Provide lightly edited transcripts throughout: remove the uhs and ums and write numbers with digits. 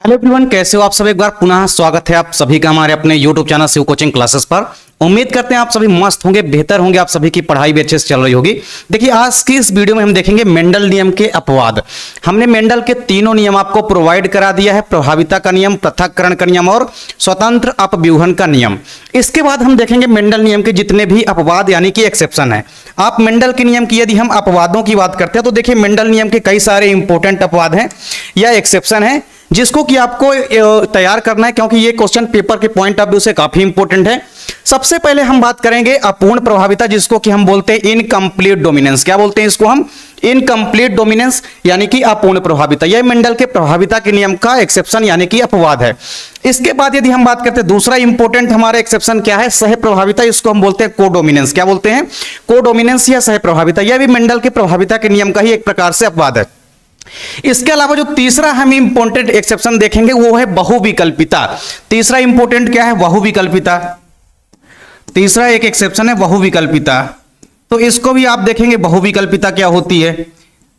Hello everyone, कैसे हो आप सब। एक बार पुनः स्वागत है आप सभी का हमारे अपने YouTube channel Shiv coaching classes पर। उम्मीद करते हैं आप सभी मस्त होंगे, बेहतर होंगे, आप सभी की पढ़ाई भी अच्छे से चल रही होगी। देखिए, आज की इस वीडियो में हम देखेंगे मेंडल नियम के अपवाद। हमने मेंडल के तीनों नियम आपको प्रोवाइड करा दिया है, प्रभाविता का नियम, पृथक्करण का नियम और स्वतंत्र अपव्यूहन का नियम। इसके बाद हम देखेंगे मेंडल नियम के जितने भी अपवाद यानी कि एक्सेप्शन है। आप मेंडल के नियम की यदि हम अपवादों की बात करते हैं तो देखिए, मेंडल नियम के कई सारे इंपॉर्टेंट अपवाद हैं या एक्सेप्शन है जिसको कि आपको तैयार करना है, क्योंकि ये क्वेश्चन पेपर के पॉइंट ऑफ व्यू से काफी इंपॉर्टेंट है। सबसे पहले हम बात करेंगे अपूर्ण प्रभाविता, जिसको कि हम बोलते हैं इनकम्प्लीट डोमिनेंस। क्या बोलते हैं इसको हम? इनकम्प्लीट डोमिनेंस यानी कि अपूर्ण प्रभाविता। यह मेंडल के प्रभाविता के नियम का एक्सेप्शन यानी कि अपवाद है। इसके बाद यदि हम बात करते हैं दूसरा इंपॉर्टेंट हमारा एक्सेप्शन क्या है? सह प्रभाविता। इसको हम बोलते हैं कोडोमिनेंस। क्या बोलते हैं? कोडोमिनेंस या सह प्रभाविता। यह भी मेंडल के प्रभाविता के नियम का ही एक प्रकार से अपवाद है। इसके अलावा जो तीसरा हम इंपॉर्टेंट एक्सेप्शन देखेंगे वो है बहुविकल्पिता। तीसरा इंपॉर्टेंट क्या है? बहुविकल्पिता। तीसरा एक एक्सेप्शन है बहुविकल्पिता, तो इसको भी आप देखेंगे बहुविकल्पिता क्या होती है।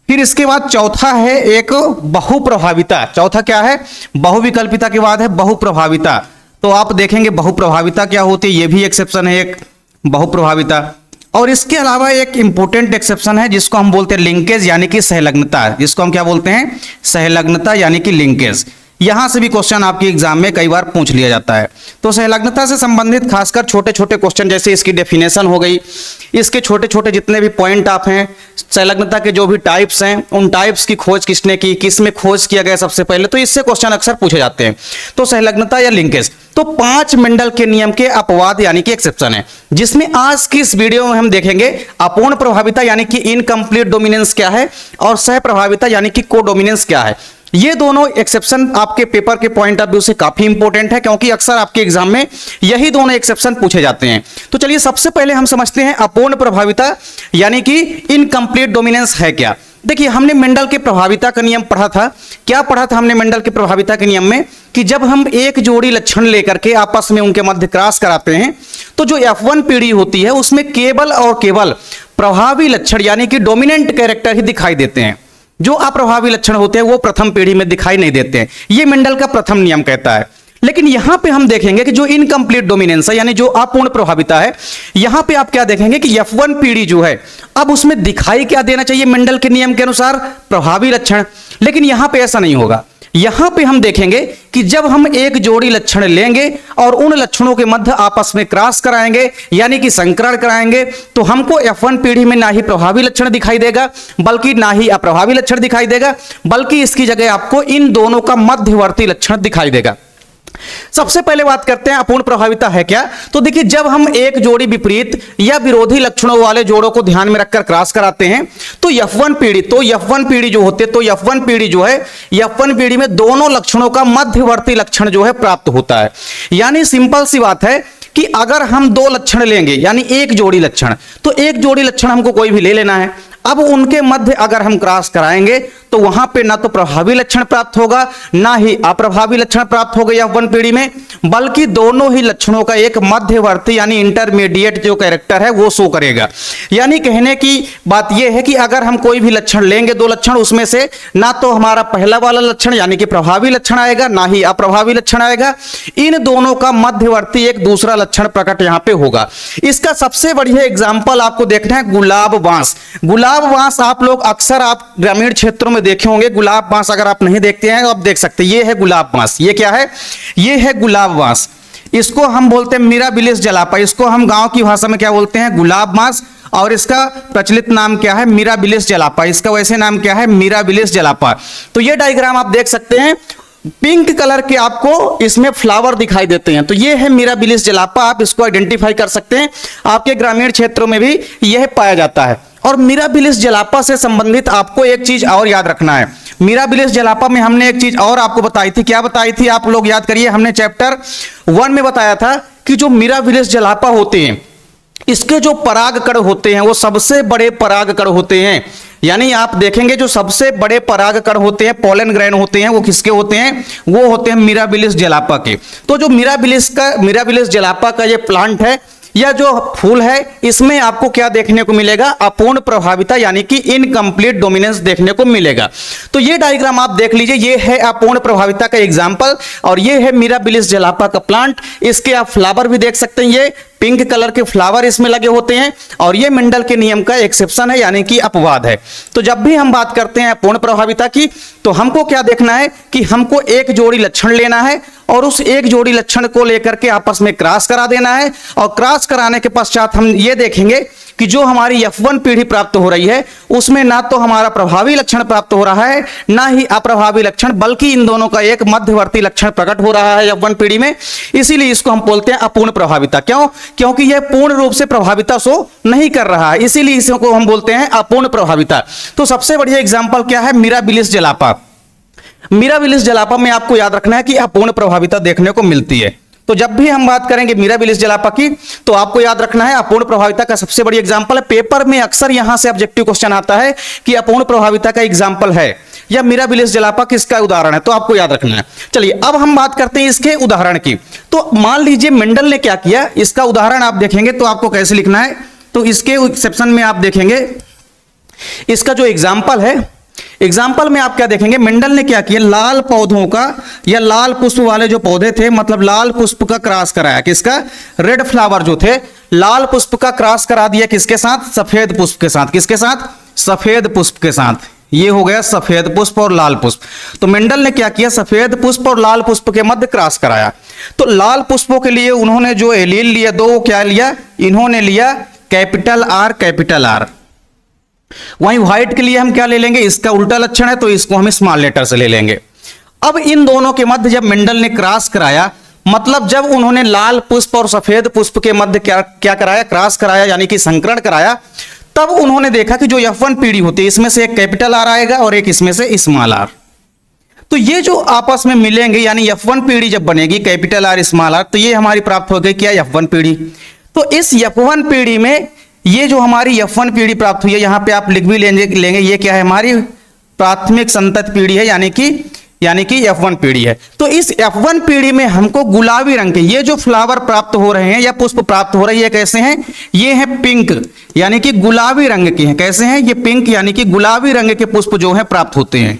फिर इसके बाद चौथा है एक बहुप्रभाविता। चौथा क्या है? बहुविकल्पिता के बाद है बहुप्रभाविता, तो आप देखेंगे बहुप्रभाविता क्या होती है, ये भी एक्सेप्शन है एक बहुप्रभाविता। और इसके अलावा एक इंपॉर्टेंट एक्सेप्शन है जिसको हम बोलते हैं लिंकेज यानी कि सहलग्नता। जिसको हम क्या बोलते हैं? सहलग्नता यानी कि लिंकेज। यहां से भी क्वेश्चन आपके एग्जाम में कई बार पूछ लिया जाता है। तो सहलग्नता से संबंधित खासकर छोटे छोटे क्वेश्चन, जैसे इसकी डेफिनेशन हो गई, इसके छोटे छोटे जितने भी पॉइंट आप हैं, सहलग्नता के जो भी टाइप्स हैं, उन टाइप्स की खोज किसने की, किसमें खोज किया गया सबसे पहले, तो इससे क्वेश्चन अक्सर पूछे जाते हैं। तो सहलग्नता या लिंकेज, तो 5 मेंडल के नियम के अपवाद यानी कि एक्सेप्शन है, जिसमें आज की इस वीडियो में हम देखेंगे अपूर्ण प्रभाविता यानी कि इनकम्प्लीट डोमिनेंस क्या है और सह प्रभाविता यानी कि कोडोमिनेंस क्या है। ये दोनों एक्सेप्शन आपके पेपर के पॉइंट ऑफ व्यू से काफी इंपॉर्टेंट है, क्योंकि अक्सर आपके एग्जाम में यही दोनों एक्सेप्शन पूछे जाते हैं। तो चलिए सबसे पहले हम समझते हैं अपूर्ण प्रभाविता यानी कि इनकम्प्लीट डोमिनेंस है क्या। देखिए, हमने मेंडल के प्रभाविता का नियम पढ़ा था। क्या पढ़ा था हमने मेंडल के प्रभाविता के नियम में? कि जब हम एक जोड़ी लक्षण लेकर के आपस में उनके मध्य क्रॉस कराते हैं तो जो F1 पीढ़ी होती है उसमें केवल और केवल प्रभावी लक्षण यानी कि डोमिनेंट कैरेक्टर ही दिखाई देते हैं। जो अप्रभावी लक्षण होते हैं वो प्रथम पीढ़ी में दिखाई नहीं देते हैं। ये मेंडल का प्रथम नियम कहता है। लेकिन यहां पे हम देखेंगे कि जो इनकम्प्लीट डोमिनेंस है यानी जो अपूर्ण प्रभाविता है, यहां पे आप क्या देखेंगे कि F1 पीढ़ी जो है अब उसमें दिखाई क्या देना चाहिए मेंडल के नियम के अनुसार? प्रभावी लक्षण। लेकिन यहां पे ऐसा नहीं होगा। यहां पे हम देखेंगे कि जब हम एक जोड़ी लक्षण लेंगे और उन लक्षणों के मध्य आपस में क्रॉस कराएंगे यानी कि संकरण कराएंगे, तो हमको F1 पीढ़ी में ना ही प्रभावी लक्षण दिखाई देगा बल्कि ना ही अप्रभावी लक्षण दिखाई देगा, बल्कि इसकी जगह आपको इन दोनों का मध्यवर्ती लक्षण दिखाई देगा। सबसे पहले बात करते हैं अपूर्ण प्रभाविता है क्या। तो देखिए, जब हम एक जोड़ी विपरीत या विरोधी लक्षणों वाले जोड़ों को ध्यान में रखकर क्रॉस कराते हैं तो F1 पीढ़ी जो होती है, तो F1 पीढ़ी जो है, F1 पीढ़ी में दोनों लक्षणों का मध्यवर्ती लक्षण जो है प्राप्त होता है। यानी सिंपल सी बात है कि अगर हम 2 लक्षण लेंगे यानी एक जोड़ी लक्षण, तो एक जोड़ी लक्षण हमको कोई भी ले लेना है। अब उनके मध्य अगर हम क्रॉस कराएंगे तो वहां पे ना तो प्रभावी लक्षण प्राप्त होगा ना ही अप्रभावी लक्षण प्राप्त होगा F1 पीढ़ी में, बल्कि दोनों ही लक्षणों का एक मध्यवर्ती यानी इंटरमीडिएट जो कैरेक्टर है वो शो करेगा। यानी कहने की बात यह है कि अगर हम कोई भी लक्षण लेंगे, 2 लक्षण, उसमें से ना तो हमारा पहला वाला लक्षण यानी कि प्रभावी लक्षण आएगा ना ही अप्रभावी लक्षण आएगा। इन दोनों का मध्यवर्ती एक दूसरा लक्षण प्रकट यहां पे होगा। इसका सबसे बढ़िया एग्जाम्पल आपको देखना है गुलाब बांस। गुलाब बांस आप लोग अक्सर आप ग्रामीण क्षेत्रों में देखे होंगे। गुलाब बांस अगर आप नहीं देखते हैं तो आप देख सकते हैं। ये है गुलाब बांस। ये क्या है? ये है गुलाब बांस। इसको हम बोलते हैं मिराबिलिस जलापा। इसको हम गांव की भाषा में क्या बोलते हैं? गुलाब बांस। और इसका प्रचलित नाम क्या है? मिराबिलिस जलापा। इसका वैसे नाम क्या है? मिराबिलिस जलापा। तो ये डायग्राम आप देख सकते हैं, पिंक कलर के आपको इसमें फ्लावर दिखाई देते हैं। तो ये है मिराबिलिस जलापा। आप इसको आइडेंटिफाई कर सकते हैं। आपके ग्रामीण क्षेत्रों में भी यह पाया जाता है। और मिराबिलिस जलापा से संबंधित आपको एक चीज और याद रखना है। मिराबिलिस जलापा में हमने एक चीज और आपको बताई थी। क्या बताई थी? आप लोग याद करिए। हमने चैप्टर 1 में बताया था कि जो मिराबिलिस जलापा होते हैं, इसके जो पराग कण होते हैं वो सबसे बड़े पराग कण होते हैं। यानी आप देखेंगे जो सबसे बड़े पराग कण होते हैं, पोलन ग्रेन होते हैं, वो किसके होते हैं? वो होते हैं मिराबिलिस जलापा के। तो जो मिराबिलिस जलापा का ये प्लांट है, या जो फूल है इसमें आपको क्या देखने को मिलेगा, अपूर्ण प्रभाविता यानी कि इनकम्प्लीट डोमिनेंस देखने को मिलेगा। तो ये डायग्राम आप देख लीजिए, ये है अपूर्ण प्रभाविता का एग्जाम्पल और ये है मिराबिलिस जलापा का प्लांट। इसके आप फ्लावर भी देख सकते हैं, ये पिंक कलर के फ्लावर इसमें लगे होते हैं और ये मेंडल के नियम का एक्सेप्शन है यानी कि अपवाद है। तो जब भी हम बात करते हैं अपूर्ण प्रभाविता की तो हमको क्या देखना है कि हमको एक जोड़ी लक्षण लेना है और उस एक जोड़ी लक्षण को लेकर के आपस में क्रॉस करा देना है और क्रॉस कराने के पश्चात हम ये देखेंगे कि जो हमारी F1 पीढ़ी प्राप्त हो रही है उसमें ना तो हमारा प्रभावी लक्षण प्राप्त हो रहा है ना ही अप्रभावी लक्षण, बल्कि इन दोनों का एक मध्यवर्ती लक्षण प्रकट हो रहा है F1 पीढ़ी में। इसीलिए इसको हम बोलते हैं अपूर्ण प्रभाविता। क्यों? क्योंकि यह पूर्ण रूप से प्रभाविता शो नहीं कर रहा है, इसीलिए इसको हम बोलते हैं अपूर्ण प्रभाविता। तो सबसे बढ़िया एग्जाम्पल क्या है, मिराबिलिस जलापा। मिराबिलिस जलापा में आपको याद रखना है कि अपूर्ण प्रभाविता देखने को मिलती है। तो जब भी हम बात करेंगे मिराबिलिस जलापा की तो आपको याद रखना है अपूर्ण प्रभाविता का सबसे बड़ी एग्जांपल है। पेपर में अक्सर यहां से ऑब्जेक्टिव क्वेश्चन आता है कि अपूर्ण प्रभाविता का एग्जांपल है या मिराबिलिस जलापा किसका उदाहरण है, तो आपको याद रखना है। चलिए अब हम बात करते हैं इसके उदाहरण की। तो मान लीजिए मेंडल ने क्या किया, इसका उदाहरण आप देखेंगे तो आपको कैसे लिखना है, तो इसके एक्सेप्शन में आप देखेंगे इसका जो एग्जाम्पल है, एग्जाम्पल में आप क्या देखेंगे, मेंडल ने क्या किया, लाल पौधों का या लाल पुष्प वाले जो पौधे थे, मतलब लाल पुष्प का क्रॉस कराया, किसका, रेड फ्लावर जो थे, लाल पुष्प का क्रॉस करा दिया किसके साथ, सफेद पुष्प के साथ। किसके साथ, सफेद पुष्प के साथ। ये हो गया सफेद पुष्प और लाल पुष्प। तो मेंडल ने क्या किया, सफेद पुष्प और लाल पुष्प के मध्य क्रॉस कराया। तो लाल पुष्पों के लिए उन्होंने जो एलील लिया, दो क्या लिया, इन्होंने लिया कैपिटल आर कैपिटल आर। वहीं व्हाइट के लिए हम क्या ले लेंगे, इसका उल्टा लक्षण है तो इसको हम स्मॉल लेटर से ले लेंगे। अब इन दोनों के मध्य जब मेंडल ने क्रॉस कराया, मतलब जब उन्होंने लाल पुष्प और सफेद पुष्प के मध्य क्या कराया, क्रॉस कराया यानी कि संकरण कराया, तब उन्होंने देखा कि जो F1 पीढ़ी होती है इसमें से एक कैपिटल आर आएगा और एक इसमें से स्मॉल आर। तो ये जो आपस में मिलेंगे यानी F1 पीढ़ी जब बनेगी कैपिटल आर स्मॉल आर, तो ये हमारी प्राप्त हो गई क्या, F1 पीढ़ी। तो इस F1 पीढ़ी में ये जो हमारी F1 पीढ़ी प्राप्त हुई है, यहां पे आप लिख भी लेंगे ये क्या है, हमारी प्राथमिक संतत पीढ़ी है यानी कि F1 पीढ़ी है। तो इस F1 पीढ़ी में हमको गुलाबी रंग के ये जो फ्लावर प्राप्त हो रहे हैं या पुष्प प्राप्त हो रही है, कैसे हैं, ये हैं पिंक यानी कि गुलाबी रंग के हैं। कैसे हैं, ये पिंक यानी कि गुलाबी रंग के पुष्प जो है प्राप्त होते हैं।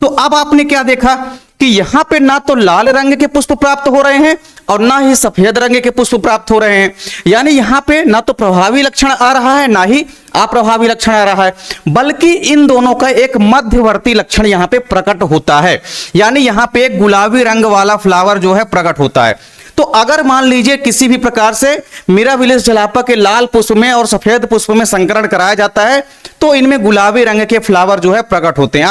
तो अब आपने क्या देखा कि यहां पे ना तो लाल रंग के पुष्प प्राप्त हो रहे हैं और ना ही सफेद रंग के पुष्प प्राप्त हो रहे हैं, यानी यहां पे ना तो प्रभावी लक्षण आ रहा है ना ही अप्रभावी लक्षण आ रहा है, बल्कि इन दोनों का एक मध्यवर्ती लक्षण यहां पे प्रकट होता है, यानी यहां पे एक गुलाबी रंग वाला फ्लावर जो है प्रकट होता है। तो अगर मान लीजिए किसी भी प्रकार से मिराबिलिस जलापा के लाल पुष्प में और सफेद पुष्प में संकरण कराया जाता है तो इनमें गुलाबी रंग के फ्लावर जो है प्रकट होते हैं।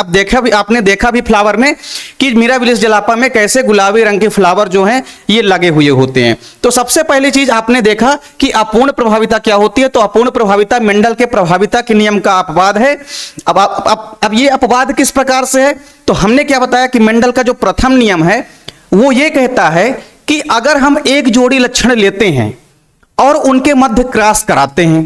आपने देखा भी फ्लावर में कि मिराबिलिस जलापा में कैसे गुलाबी रंग के फ्लावर जो हैं ये लगे हुए होते हैं। तो सबसे पहली चीज आपने देखा कि अपूर्ण प्रभाविता क्या होती है, तो अपूर्ण प्रभाविता मेंडल के प्रभाविता के नियम का अपवाद है। अब ये अपवाद किस प्रकार से है, तो हमने क्या बताया कि मेंडल का जो प्रथम नियम है वो ये कहता है कि अगर हम एक जोड़ी लक्षण लेते हैं और उनके मध्य क्रॉस कराते हैं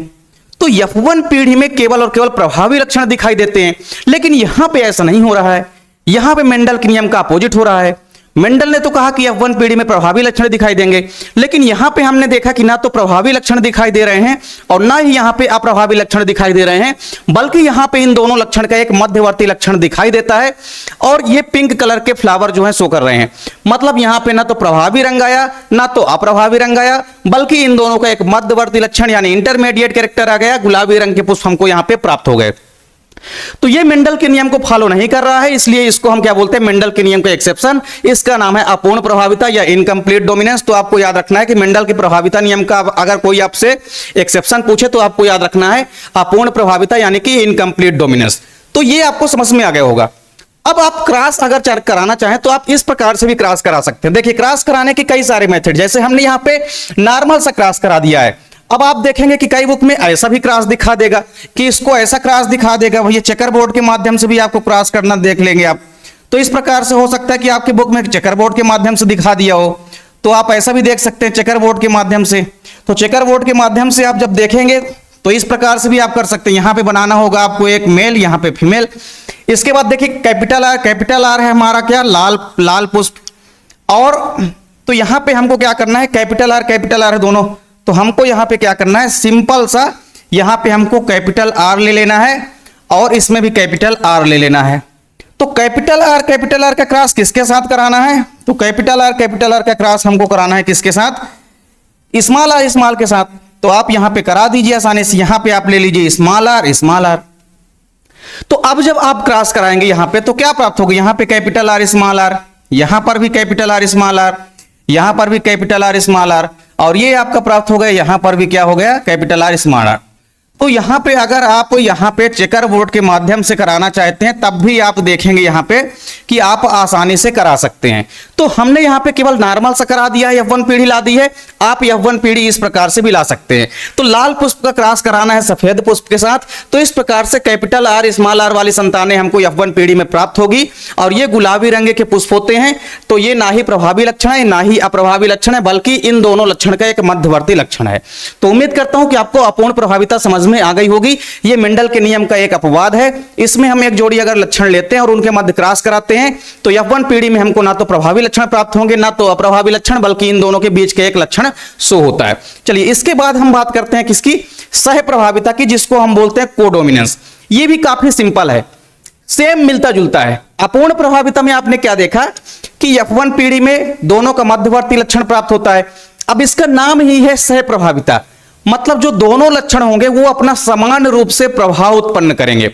तो F1 पीढ़ी में केवल और केवल प्रभावी लक्षण दिखाई देते हैं, लेकिन यहां पे ऐसा नहीं हो रहा है। यहां पे मेंडल के नियम का अपोजिट हो रहा है। मेंडल ने तो कहा कि F1 पीढ़ी में प्रभावी लक्षण दिखाई देंगे, लेकिन यहां पे हमने देखा कि ना तो प्रभावी लक्षण दिखाई दे रहे हैं और ना ही यहां पे अप्रभावी लक्षण दिखाई दे रहे हैं, बल्कि यहां पे इन दोनों लक्षण का एक मध्यवर्ती लक्षण दिखाई देता है और ये पिंक कलर के फ्लावर जो है शो कर रहे हैं। मतलब यहां पे ना तो प्रभावी रंग आया ना तो अप्रभावी रंग आया, बल्कि इन दोनों का एक मध्यवर्ती लक्षण यानी इंटरमीडिएट कैरेक्टर आ गया। गुलाबी रंग के पुष्प हमको यहां पे प्राप्त हो गए। तो ये मेंडल के नियम को फॉलो नहीं कर रहा है, इसलिए इसको हम क्या बोलते हैं, मेंडल के नियम का एक्सेप्शन। इसका नाम है अपूर्ण प्रभाविता या इनकम्प्लीट डोमिनेंस। तो आपको याद रखना है कि मेंडल के प्रभाविता नियम का अगर कोई आपसे एक्सेप्शन पूछे तो आपको याद रखना है अपूर्ण प्रभाविता यानी कि इनकम्प्लीट डोमिनेंस। तो ये आपको समझ में आ गया होगा। अब आप क्रॉस अगर कराना चाहें तो आप इस प्रकार से भी क्रॉस करा सकते हैं। देखिए क्रॉस कराने के कई सारे मेथड, जैसे हमने यहाँ पे नॉर्मल सा क्रॉस करा दिया है। अब आप देखेंगे कि कई बुक में ऐसा भी क्रॉस दिखा देगा कि इसको ऐसा क्रॉस दिखा देगा, भैया चेकर बोर्ड के माध्यम से भी आपको क्रॉस करना देख लेंगे आप। तो इस प्रकार से हो सकता है कि आपके बुक में चेकर बोर्ड के माध्यम से दिखा दिया हो, तो आप ऐसा भी देख सकते हैं चेकर बोर्ड के माध्यम से। तो चेकर बोर्ड के माध्यम से आप जब देखेंगे तो इस प्रकार से भी आप कर सकते हैं। यहाँ पे बनाना होगा आपको एक मेल, यहाँ पे फीमेल। इसके बाद देखिए कैपिटल आर है हमारा क्या, लाल पुष्प। और तो यहाँ पे हमको क्या करना है, कैपिटल आर है दोनों, तो हमको यहाँ पे क्या करना है, सिंपल सा यहाँ पे हमको कैपिटल आर ले लेना है और इसमें भी कैपिटल आर ले लेना है। तो कैपिटल आर का क्रॉस किसके साथ कराना है, तो कैपिटल आर का क्रॉस हमको कराना है किसके साथ, स्मॉल के साथ। तो आप यहां पे करा दीजिए आसानी से, यहां पे आप ले लीजिए स्मॉल आर। तो अब जब आप क्रॉस कराएंगे यहां पे तो क्या प्राप्त होगा, यहां पे कैपिटल आर स्मॉल आर, यहां पर भी कैपिटल आर स्मॉल आर, यहां पर भी कैपिटल आर स्मॉल आर, और ये आपका प्राप्त हो गया, यहां पर भी क्या हो गया, कैपिटल आर स्मॉल आर। तो यहां पे अगर आप यहां पे चेकर बोर्ड के माध्यम से कराना चाहते हैं तब भी आप देखेंगे यहां पे कि आप आसानी से करा सकते हैं। तो हमने यहां पे केवल नॉर्मल से करा दिया है, F1 पीढ़ी ला दी है, आप F1 पीढ़ी इस प्रकार से भी ला सकते हैं। तो लाल पुष्प का क्रॉस कराना है सफेद पुष्प के साथ, तो इस प्रकार से कैपिटल आर स्मॉल आर वाली संतानें हमको F1 पीढ़ी में प्राप्त होगी। और ये गुलाबी रंग के पुष्प होते हैं, तो ये ना ही प्रभावी लक्षण है ना ही अप्रभावी लक्षण है, बल्कि इन दोनों लक्षण का एक मध्यवर्ती लक्षण है। तो उम्मीद करता हूं कि आपको अपूर्ण प्रभाविता समझ में आ गई होगी। ये मेंडल के नियम का एक अपवाद है, इसमें हम एक जोड़ी अगर लक्षण लेते हैं और उनके मध्य क्रॉस कराते हैं तो F1 पीढ़ी में हमको ना तो प्रभावी लक्षण प्राप्त होंगे ना तो अप्रभावी लक्षण, बल्कि इन दोनों के बीच का एक लक्षण शो होता है। चलिए इसके बाद हम बात करते हैं किसकी, सह प्रभाविता की, जिसको हम बोलते हैं कोडोमिनेंस। ये भी काफी सिंपल है, सेम मिलता जुलता है। अपूर्ण प्रभाविता में आपने क्या देखा कि F1 पीढ़ी में दोनों का मध्यवर्ती लक्षण प्राप्त होता है। अब इसका नाम ही है सह प्रभाविता, मतलब जो दोनों लक्षण होंगे वो अपना समान रूप से प्रभाव उत्पन्न करेंगे।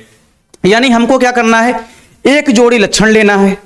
यानी हमको क्या करना है, एक जोड़ी लक्षण लेना है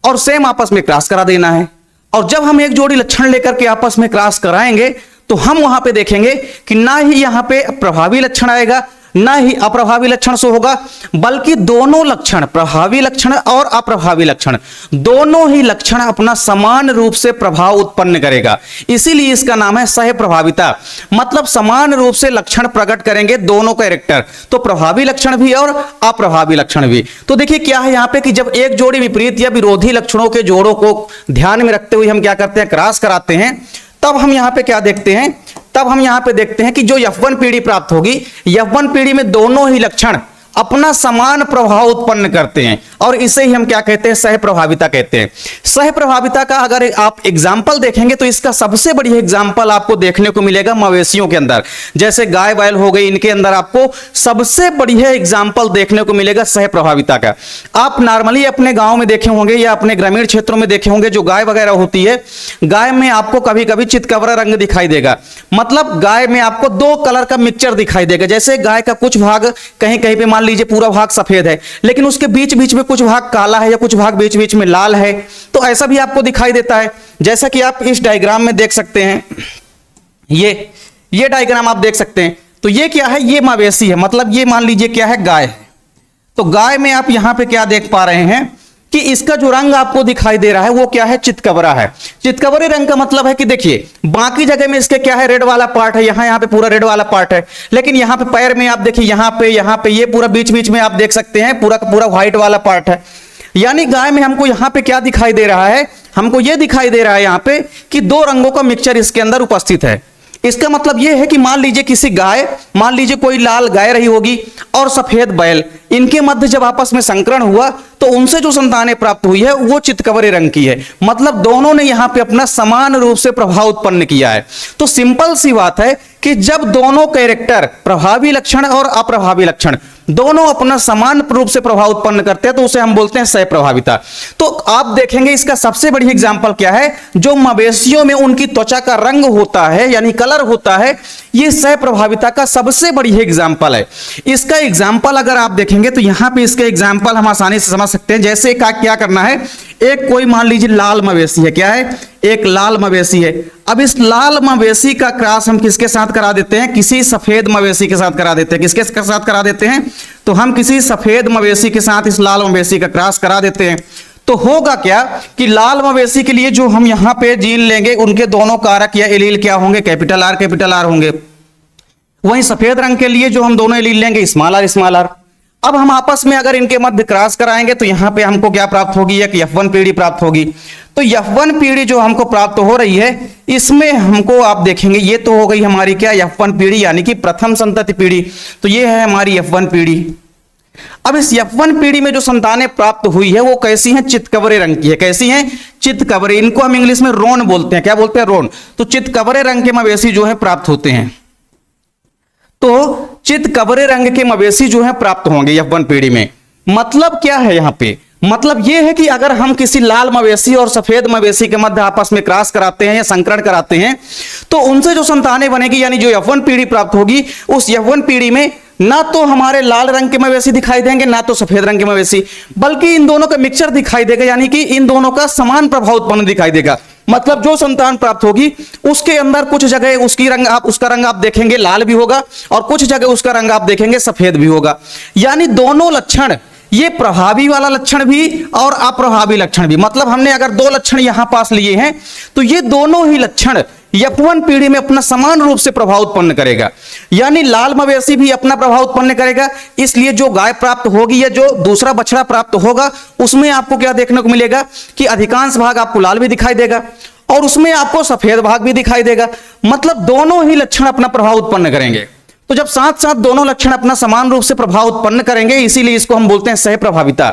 और सेम आपस में क्रॉस करा देना है। और जब हम एक जोड़ी लक्षण लेकर के आपस में क्रॉस कराएंगे तो हम वहां पे देखेंगे कि ना ही यहां पे प्रभावी लक्षण आएगा ना ही अप्रभावी लक्षण शो होगा, बल्कि दोनों लक्षण, प्रभावी लक्षण और अप्रभावी लक्षण, दोनों ही लक्षण अपना समान रूप से प्रभाव उत्पन्न करेगा। इसीलिए इसका नाम है सह प्रभाविता, मतलब समान रूप से लक्षण प्रकट करेंगे दोनों कैरेक्टर, तो प्रभावी लक्षण भी और अप्रभावी लक्षण भी। तो देखिए क्या है यहां पे कि जब एक जोड़ी विपरीत या विरोधी लक्षणों के जोड़ों को ध्यान में रखते हुए हम क्या करते हैं, क्रॉस कराते हैं, तब हम यहां पे क्या देखते हैं, तब हम यहां पे देखते हैं कि जो F1 पीढ़ी प्राप्त होगी, F1 पीढ़ी में दोनों ही लक्षण अपना समान प्रभाव उत्पन्न करते हैं और इसे ही हम क्या कहते हैं, सह प्रभाविता कहते हैं। सह प्रभाविता का अगर आप एग्जाम्पल देखेंगे तो इसका सबसे बढ़िया एग्जाम्पल आपको देखने को मिलेगा मवेशियों के अंदर, जैसे गाय बैल हो गई, इनके अंदर आपको सबसे बढ़िया एग्जाम्पल देखने को मिलेगा सह प्रभाविता का। आप नॉर्मली अपने गांव में देखे होंगे या अपने ग्रामीण क्षेत्रों में देखे होंगे, जो गाय वगैरह होती है, गाय में आपको कभी कभी चितकबरा रंग दिखाई देगा, मतलब गाय में आपको दो कलर का मिक्सचर दिखाई देगा। जैसे गाय का कुछ भाग कहीं कहीं पे मान लीजिए पूरा भाग सफेद है, लेकिन उसके बीच बीच में कुछ भाग काला है या कुछ भाग बीच बीच में लाल है, तो ऐसा भी आपको दिखाई देता है। जैसा कि आप इस डायग्राम में देख सकते हैं, ये डायग्राम आप देख सकते हैं। तो ये क्या है, ये मवेशी है, मतलब ये मान लीजिए क्या है, गाय है। तो गाय में आप यहां पे क्या देख पा रहे हैं कि इसका जो रंग आपको दिखाई दे रहा है वो क्या है, चितकबरा है। चितकबरे रंग का मतलब है कि देखिए बाकी जगह में इसके क्या है, रेड वाला पार्ट है, यहाँ पे पूरा रेड वाला पार्ट है, लेकिन यहाँ पे पैर में आप देखिए यहाँ पे ये पूरा बीच बीच में आप देख सकते हैं पूरा पूरा व्हाइट वाला पार्ट है। यानी गाय में हमको यहाँ पे क्या दिखाई दे रहा है, हमको ये दिखाई दे रहा है यहाँ पे कि दो रंगों का मिक्सचर इसके अंदर उपस्थित है। इसका मतलब यह है कि मान लीजिए किसी गाय, मान लीजिए कोई लाल गाय रही होगी और सफेद बैल, इनके मध्य जब आपस में संकरण हुआ तो उनसे जो संतानें प्राप्त हुई है वो चितकबरे रंग की है, मतलब दोनों ने यहां पे अपना समान रूप से प्रभाव उत्पन्न किया है। तो सिंपल सी बात है कि जब दोनों कैरेक्टर, प्रभावी लक्षण और अप्रभावी लक्षण, दोनों अपना समान रूप से प्रभाव उत्पन्न करते हैं तो उसे हम बोलते हैं सह प्रभाविता। तो आप देखेंगे इसका सबसे बड़ी एग्जांपल क्या है, जो मवेशियों में उनकी त्वचा का रंग होता है यानी कलर होता है, ये सह प्रभाविता का सबसे बड़ी एग्जांपल है। इसका एग्जांपल अगर आप देखेंगे तो यहां पे इसका एग्जांपल हम आसानी से समझ सकते हैं। जैसे क्या करना है, एक कोई मान लीजिए लाल मवेशी है, क्या है, एक लाल मवेशी है। अब इस लाल मवेशी का क्रॉस हम किसके साथ करा देते हैं, किसी सफेद मवेशी के साथ करा देते हैं। किसके साथ करा देते हैं, तो हम किसी सफेद मवेशी के साथ इस लाल मवेशी का क्रॉस करा देते हैं। तो होगा क्या कि लाल मवेशी के लिए जो हम यहां पे जीन लेंगे उनके दोनों कारक या एलील क्या होंगे, कैपिटल आर होंगे। वहीं सफेद रंग के लिए जो हम दोनों एलील लेंगे, स्मॉल आर। अब हम आपस में अगर इनके मध्य क्रॉस कराएंगे तो यहां पे हमको क्या प्राप्त होगी, एक F1 पीढ़ी प्राप्त होगी। तो F1 पीढ़ी जो हमको प्राप्त हो रही है, इसमें हमको आप देखेंगे ये तो हो गई हमारी क्या, F1 पीढ़ी यानी कि प्रथम संतति पीढ़ी। तो ये है हमारी F1 पीढ़ी। अब इस F1 पीढ़ी में जो संतानें प्राप्त हुई है वो कैसी हैं, चितकबरे रंग की है। कैसी हैं, चितकबरे, इनको हम इंग्लिश में रोन बोलते हैं। क्या बोलते हैं? रोन। तो चितकबरे रंग के मवेशी जो है प्राप्त होते हैं। तो चितकबरे रंग के मवेशी जो है प्राप्त होंगे F1 पीढ़ी में। मतलब क्या है यहां पे? मतलब यह है कि अगर हम किसी लाल मवेशी और सफेद मवेशी के मध्य आपस में क्रॉस कराते हैं या संकरण कराते हैं तो उनसे जो संतानें बनेगी यानी जो F1 पीढ़ी प्राप्त होगी, उस F1 पीढ़ी में ना तो हमारे लाल रंग के मवेशी दिखाई देंगे ना तो सफेद रंग के मवेशी, बल्कि इन दोनों का मिक्सचर दिखाई देगा, यानी कि इन दोनों का समान प्रभाव उत्पन्न दिखाई देगा। मतलब जो संतान प्राप्त होगी उसके अंदर कुछ जगह उसका रंग आप देखेंगे लाल भी होगा और कुछ जगह उसका रंग आप देखेंगे सफेद भी होगा। यानी दोनों लक्षण, ये प्रभावी वाला लक्षण भी और अप्रभावी लक्षण भी, मतलब हमने अगर दो लक्षण यहां पास लिए हैं तो ये दोनों ही लक्षण F1 पीढ़ी में अपना समान रूप से प्रभाव उत्पन्न करेगा। यानी लाल मवेशी भी अपना प्रभाव उत्पन्न करेगा, इसलिए जो गाय प्राप्त होगी या जो दूसरा बछड़ा प्राप्त होगा उसमें आपको क्या देखने को मिलेगा कि अधिकांश भाग आपको लाल भी दिखाई देगा और उसमें आपको सफेद भाग भी दिखाई देगा। मतलब दोनों ही लक्षण अपना प्रभाव उत्पन्न करेंगे। तो जब साथ साथ दोनों लक्षण अपना समान रूप से प्रभाव उत्पन्न करेंगे, इसीलिए इसको हम बोलते हैं सह प्रभाविता।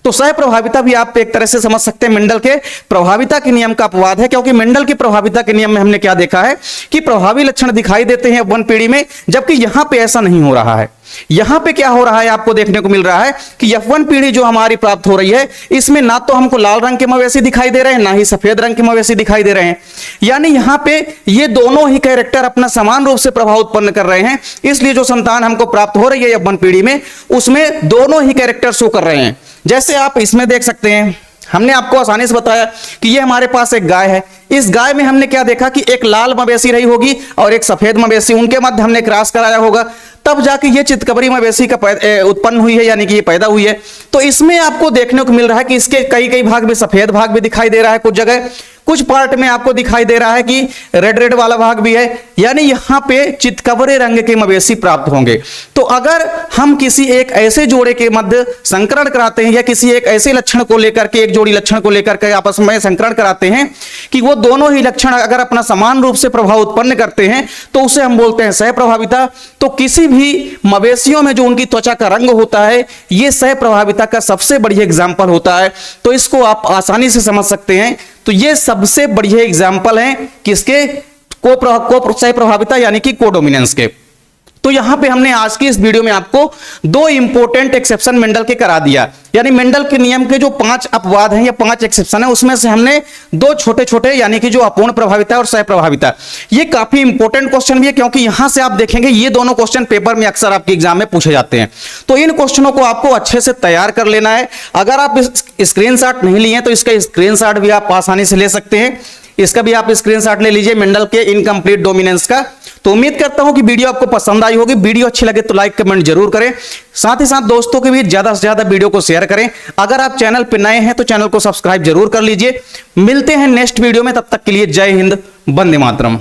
तो सह प्रभाविता भी आप एक तरह से समझ सकते हैं मेंडल के प्रभाविता के नियम का अपवाद है, क्योंकि मेंडल की प्रभाविता के नियम में हमने क्या देखा है कि प्रभावी लक्षण दिखाई देते हैं F1 पीढ़ी में, जबकि यहां पे ऐसा नहीं हो रहा है। यहां पे क्या हो रहा है आपको देखने को मिल रहा है कि F1 पीढ़ी जो हमारी प्राप्त हो रही है इसमें ना तो हमको लाल रंग के मवेशी दिखाई दे रहे हैं ना ही सफेद रंग के मवेशी दिखाई दे रहे हैं। यानी यहां पे ये दोनों ही कैरेक्टर अपना समान रूप से प्रभाव उत्पन्न कर रहे हैं, इसलिए जो संतान हमको प्राप्त हो रही है F1 पीढ़ी में उसमें दोनों ही कैरेक्टर शो कर रहे हैं। जैसे आप इसमें देख सकते हैं, हमने आपको आसानी से बताया कि ये हमारे पास एक गाय है। इस गाय में हमने क्या देखा कि एक लाल मवेशी रही होगी और एक सफेद मवेशी, उनके मध्य हमने क्रॉस कराया होगा, तब जाके ये चितकबरी मवेशी का उत्पन्न हुई है, यानी कि ये पैदा हुई है। तो इसमें आपको देखने को मिल रहा है कि इसके कई कई भाग में सफेद भाग भी दिखाई दे रहा है, कुछ जगह कुछ पार्ट में आपको दिखाई दे रहा है कि रेड रेड वाला भाग भी है। यानी यहां पे चितकबरे रंग के मवेशी प्राप्त होंगे। तो अगर हम किसी एक ऐसे जोड़े के मध्य संकरण कराते हैं या किसी एक ऐसे लक्षण को लेकर के, एक जोड़ी लक्षण को लेकर के आपस में संकरण कराते हैं कि वो दोनों ही लक्षण अगर अपना समान रूप से प्रभाव उत्पन्न करते हैं तो उसे हम बोलते हैं सह प्रभाविता। तो किसी भी मवेशियों में जो उनकी त्वचा का रंग होता है ये सह प्रभाविता का सबसे बढ़िया एग्जाम्पल होता है। तो इसको आप आसानी से समझ सकते हैं। तो ये सबसे बढ़िया एग्जाम्पल है किसके? सह प्रभाविता यानी कि कोडोमिनेंस के। तो यहां पे हमने आज की इस वीडियो में आपको दो इंपॉर्टेंट एक्सेप्शन मेंडल के करा दिया। यानी मेंडल के नियम के जो 5 अपवाद हैं या 5 एक्सेप्शन है उसमें से हमने दो छोटे छोटे यानी कि जो अपूर्ण प्रभाविता और सह प्रभाविता, ये काफी इंपॉर्टेंट क्वेश्चन भी है, क्योंकि यहां से आप देखेंगे ये दोनों क्वेश्चन पेपर में अक्सर आपके एग्जाम में पूछे जाते हैं। तो इन क्वेश्चनों को आपको अच्छे से तैयार कर लेना है। अगर आप स्क्रीनशॉट नहीं लिए तो इसका स्क्रीनशॉट भी आप आसानी से ले सकते हैं। इसका भी आप स्क्रीनशॉट ले लीजिए मेंडल के इनकम्प्लीट डोमिनेंस का। तो उम्मीद करता हूं कि वीडियो आपको पसंद आई होगी। वीडियो अच्छी लगे तो लाइक कमेंट जरूर करें, साथ ही साथ दोस्तों के बीच ज्यादा से ज्यादा वीडियो को शेयर करें। अगर आप चैनल पर नए हैं तो चैनल को सब्सक्राइब जरूर कर लीजिए। मिलते हैं नेक्स्ट वीडियो में, तब तक के लिए जय हिंद, वंदे मातरम।